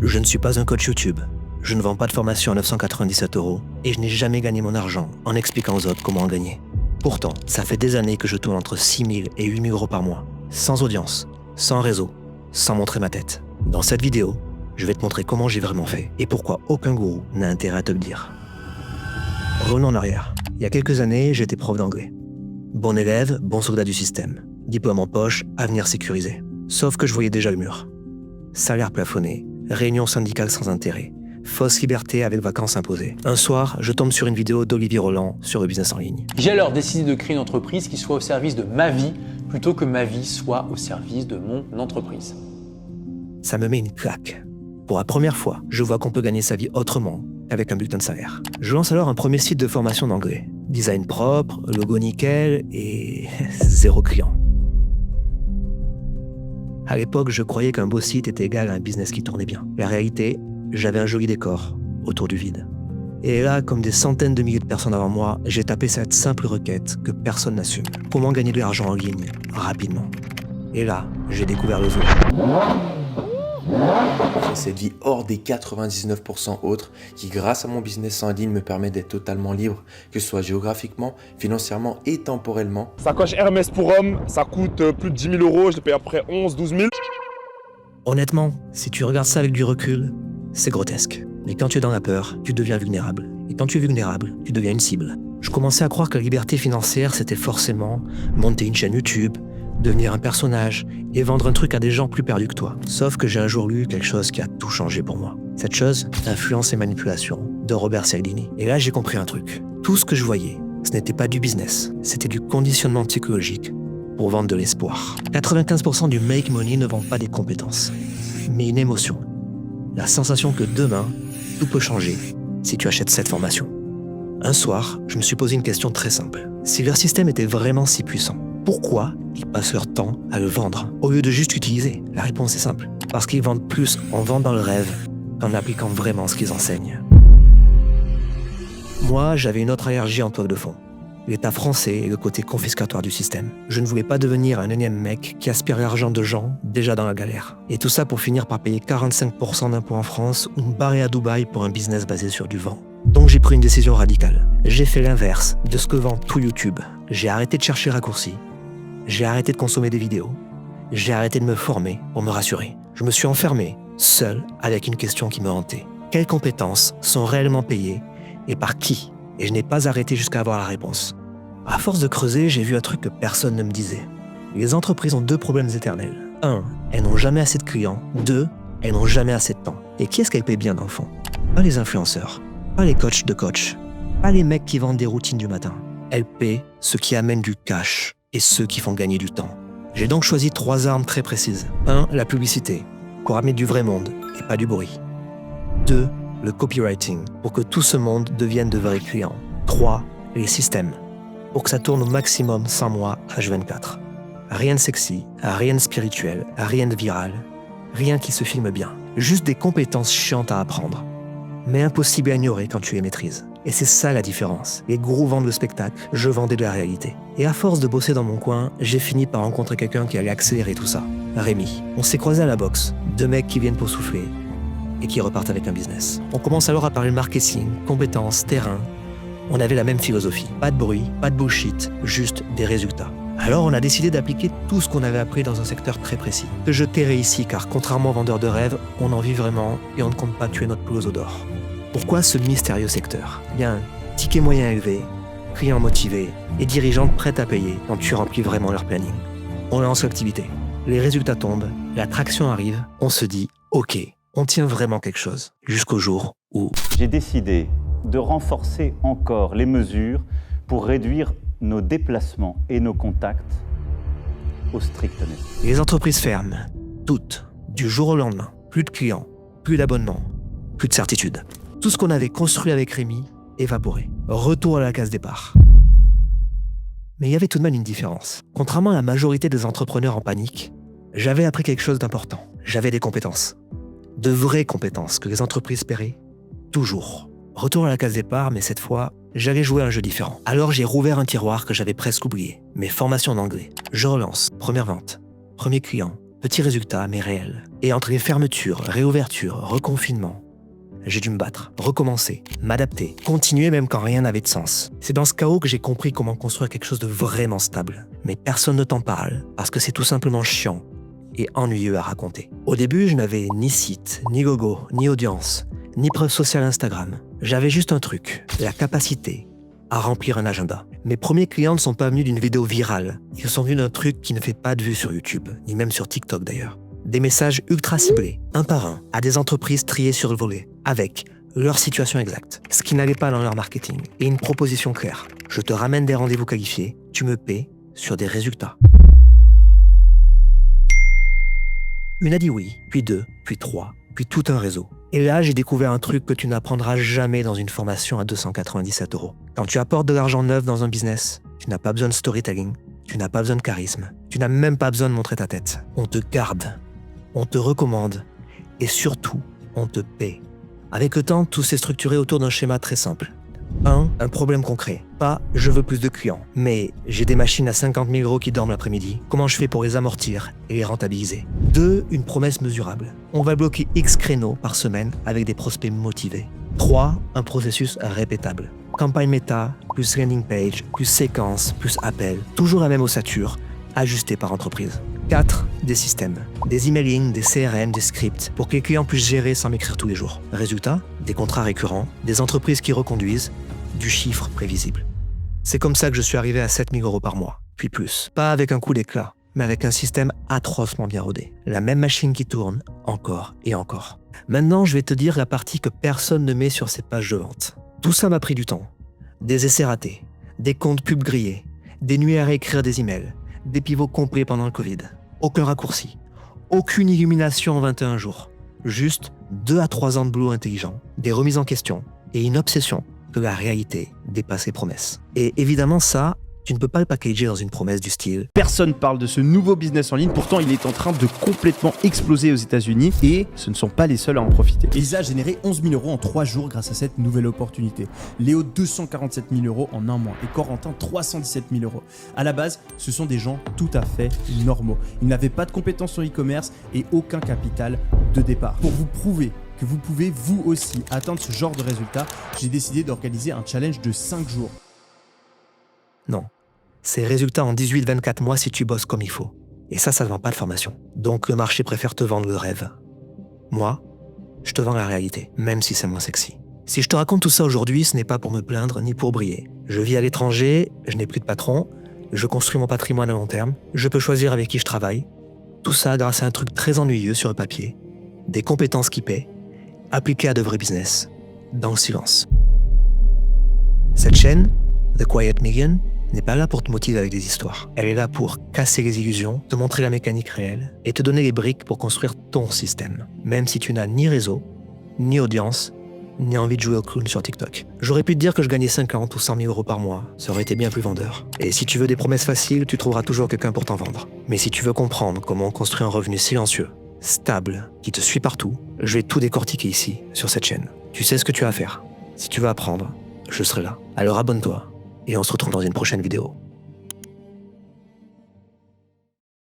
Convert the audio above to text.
Je ne suis pas un coach YouTube. Je ne vends pas de formation à 997 € et je n'ai jamais gagné mon argent en expliquant aux autres comment en gagner. Pourtant, ça fait des années que je tourne entre 6 000 et 8 000 € par mois, sans audience, sans réseau, sans montrer ma tête. Dans cette vidéo, je vais te montrer comment j'ai vraiment fait et pourquoi aucun gourou n'a intérêt à te le dire. Revenons en arrière. Il y a quelques années, j'étais prof d'anglais. Bon élève, bon soldat du système. Diplôme en poche, avenir sécurisé. Sauf que je voyais déjà le mur. Salaire plafonné, réunion syndicale sans intérêt, fausse liberté avec vacances imposées. Un soir, je tombe sur une vidéo d'Olivier Roland sur le business en ligne. J'ai alors décidé de créer une entreprise qui soit au service de ma vie plutôt que ma vie soit au service de mon entreprise. Ça me met une claque. Pour la première fois, je vois qu'on peut gagner sa vie autrement qu'avec un bulletin de salaire. Je lance alors un premier site de formation d'anglais. Design propre, logo nickel et 0 client. À l'époque, je croyais qu'un beau site était égal à un business qui tournait bien. La réalité, j'avais un joli décor autour du vide. Et là, comme des centaines de milliers de personnes avant moi, j'ai tapé cette simple requête que personne n'assume. Comment gagner de l'argent en ligne rapidement? Et là, j'ai découvert le zoo. J'ai cette vie hors des 99% autres qui, grâce à mon business en ligne, me permet d'être totalement libre, que ce soit géographiquement, financièrement et temporellement. Sacoche Hermès pour homme, ça coûte plus de 10 000 €, je l'ai payé après 12 000. Honnêtement, si tu regardes ça avec du recul, c'est grotesque. Mais quand tu es dans la peur, tu deviens vulnérable. Et quand tu es vulnérable, tu deviens une cible. Je commençais à croire que la liberté financière, c'était forcément monter une chaîne YouTube, devenir un personnage et vendre un truc à des gens plus perdus que toi. Sauf que j'ai un jour lu quelque chose qui a tout changé pour moi. Cette chose, Influence et manipulation, de Robert Cialdini. Et là, j'ai compris un truc. Tout ce que je voyais, ce n'était pas du business, c'était du conditionnement psychologique pour vendre de l'espoir. 95% du make money ne vend pas des compétences, mais une émotion. La sensation que demain, tout peut changer si tu achètes cette formation. Un soir, je me suis posé une question très simple. Si leur système était vraiment si puissant, pourquoi ils passent leur temps à le vendre au lieu de juste l'utiliser? La réponse est simple. Parce qu'ils vendent plus en vendant le rêve qu'en appliquant vraiment ce qu'ils enseignent. Moi, j'avais une autre allergie en toile de fond. L'État français et le côté confiscatoire du système. Je ne voulais pas devenir un énième mec qui aspire l'argent de gens déjà dans la galère. Et tout ça pour finir par payer 45% d'impôts en France ou me barrer à Dubaï pour un business basé sur du vent. Donc j'ai pris une décision radicale. J'ai fait l'inverse de ce que vend tout YouTube. J'ai arrêté de chercher raccourcis. J'ai arrêté de consommer des vidéos. J'ai arrêté de me former pour me rassurer. Je me suis enfermé, seul, avec une question qui me hantait. Quelles compétences sont réellement payées et par qui? Et je n'ai pas arrêté jusqu'à avoir la réponse. À force de creuser, j'ai vu un truc que personne ne me disait. Les entreprises ont 2 problèmes éternels. 1, elles n'ont jamais assez de clients. 2, elles n'ont jamais assez de temps. Et qui est-ce qu'elles payent bien dans le fond? Pas les influenceurs, pas les coachs de coach, pas les mecs qui vendent des routines du matin. Elles paient ceux qui amènent du cash et ceux qui font gagner du temps. J'ai donc choisi 3 armes très précises. 1, la publicité, pour amener du vrai monde et pas du bruit. 2, le copywriting, pour que tout ce monde devienne de vrais clients. 3, les systèmes, pour que ça tourne au maximum 100 mois H24. Rien de sexy, rien de spirituel, rien de viral, rien qui se filme bien. Juste des compétences chiantes à apprendre, mais impossible à ignorer quand tu les maîtrises. Et c'est ça la différence. Les gourous vendent le spectacle, je vendais de la réalité. Et à force de bosser dans mon coin, j'ai fini par rencontrer quelqu'un qui allait accélérer tout ça. Rémi. On s'est croisés à la boxe. 2 mecs qui viennent pour souffler et qui repartent avec un business. On commence alors à parler marketing, compétences, terrain. On avait la même philosophie. Pas de bruit, pas de bullshit, juste des résultats. Alors on a décidé d'appliquer tout ce qu'on avait appris dans un secteur très précis. Que je tairai ici car contrairement aux vendeurs de rêves, on en vit vraiment et on ne compte pas tuer notre poule aux d'or. Pourquoi ce mystérieux secteur? Il y a un ticket moyen élevé, clients motivés et dirigeants prêts à payer quand tu remplis vraiment leur planning. On lance l'activité. Les résultats tombent, la traction arrive, on se dit « Ok, on tient vraiment quelque chose » jusqu'au jour où... J'ai décidé de renforcer encore les mesures pour réduire nos déplacements et nos contacts au strict nécessaire. Les entreprises ferment, toutes, du jour au lendemain. Plus de clients, plus d'abonnements, plus de certitude. Tout ce qu'on avait construit avec Rémi, évaporé. Retour à la case départ. Mais il y avait tout de même une différence. Contrairement à la majorité des entrepreneurs en panique, j'avais appris quelque chose d'important. J'avais des compétences. De vraies compétences que les entreprises paieraient toujours. Retour à la case départ, mais cette fois, j'allais jouer à un jeu différent. Alors j'ai rouvert un tiroir que j'avais presque oublié. Mes formations d'anglais. Je relance. Première vente. Premier client. Petit résultat, mais réel. Et entre les fermetures, réouvertures, reconfinements, j'ai dû me battre, recommencer, m'adapter, continuer même quand rien n'avait de sens. C'est dans ce chaos que j'ai compris comment construire quelque chose de vraiment stable. Mais personne ne t'en parle parce que c'est tout simplement chiant et ennuyeux à raconter. Au début, je n'avais ni site, ni logo, ni audience, ni preuve sociale Instagram. J'avais juste un truc, la capacité à remplir un agenda. Mes premiers clients ne sont pas venus d'une vidéo virale. Ils sont venus d'un truc qui ne fait pas de vue sur YouTube, ni même sur TikTok d'ailleurs. Des messages ultra ciblés, un par un, à des entreprises triées sur le volet, avec leur situation exacte, ce qui n'allait pas dans leur marketing, et une proposition claire. Je te ramène des rendez-vous qualifiés, tu me paies sur des résultats. Une a dit oui, puis deux, puis trois, puis tout un réseau. Et là, j'ai découvert un truc que tu n'apprendras jamais dans une formation à 297 €. Quand tu apportes de l'argent neuf dans un business, tu n'as pas besoin de storytelling, tu n'as pas besoin de charisme, tu n'as même pas besoin de montrer ta tête. On te garde, on te recommande, et surtout, on te paie. Avec le temps, tout s'est structuré autour d'un schéma très simple. 1. Un problème concret. Pas « je veux plus de clients », mais « j'ai des machines à 50 000 € qui dorment l'après-midi. Comment je fais pour les amortir et les rentabiliser ?» 2. Une promesse mesurable. On va bloquer X créneaux par semaine avec des prospects motivés. 3. Un processus répétable. Campagne méta, plus landing page, plus séquence, plus appel. Toujours la même ossature, ajustée par entreprise. 4. Des systèmes. Des emailing, des CRM, des scripts, pour que les clients puissent gérer sans m'écrire tous les jours. Résultat, des contrats récurrents, des entreprises qui reconduisent, du chiffre prévisible. C'est comme ça que je suis arrivé à 7 000 € par mois, puis plus. Pas avec un coup d'éclat, mais avec un système atrocement bien rodé. La même machine qui tourne, encore et encore. Maintenant, je vais te dire la partie que personne ne met sur ses pages de vente. Tout ça m'a pris du temps. Des essais ratés, des comptes pubs grillés, des nuits à réécrire des emails, des pivots complets pendant le Covid. Aucun raccourci, aucune illumination en 21 jours. Juste 2 à 3 ans de boulot intelligent, des remises en question et une obsession que la réalité dépasse les promesses. Et évidemment ça, tu ne peux pas le packager dans une promesse du style « Personne parle de ce nouveau business en ligne, pourtant il est en train de complètement exploser aux États-Unis et ce ne sont pas les seuls à en profiter. Elisa a généré 11 000 € en 3 jours grâce à cette nouvelle opportunité. Léo 247 000 € en un mois et Corentin 317 000 €. À la base, ce sont des gens tout à fait normaux. Ils n'avaient pas de compétences sur e-commerce et aucun capital de départ. Pour vous prouver que vous pouvez vous aussi atteindre ce genre de résultats, j'ai décidé d'organiser un challenge de 5 jours. non. C'est résultat en 18-24 mois si tu bosses comme il faut. Et ça ne vend pas de formation. Donc le marché préfère te vendre le rêve. Moi, je te vends la réalité, même si c'est moins sexy. Si je te raconte tout ça aujourd'hui, ce n'est pas pour me plaindre ni pour briller. Je vis à l'étranger, je n'ai plus de patron, je construis mon patrimoine à long terme, je peux choisir avec qui je travaille. Tout ça grâce à un truc très ennuyeux sur le papier, des compétences qui paient, appliquées à de vrais business, dans le silence. Cette chaîne, The Quiet Million, n'est pas là pour te motiver avec des histoires. Elle est là pour casser les illusions, te montrer la mécanique réelle et te donner les briques pour construire ton système, même si tu n'as ni réseau, ni audience, ni envie de jouer au clown sur TikTok. J'aurais pu te dire que je gagnais 50 ou 100 000 € par mois, ça aurait été bien plus vendeur. Et si tu veux des promesses faciles, tu trouveras toujours quelqu'un pour t'en vendre. Mais si tu veux comprendre comment on construit un revenu silencieux, stable, qui te suit partout, je vais tout décortiquer ici, sur cette chaîne. Tu sais ce que tu as à faire. Si tu veux apprendre, je serai là. Alors abonne-toi. Et on se retrouve dans une prochaine vidéo.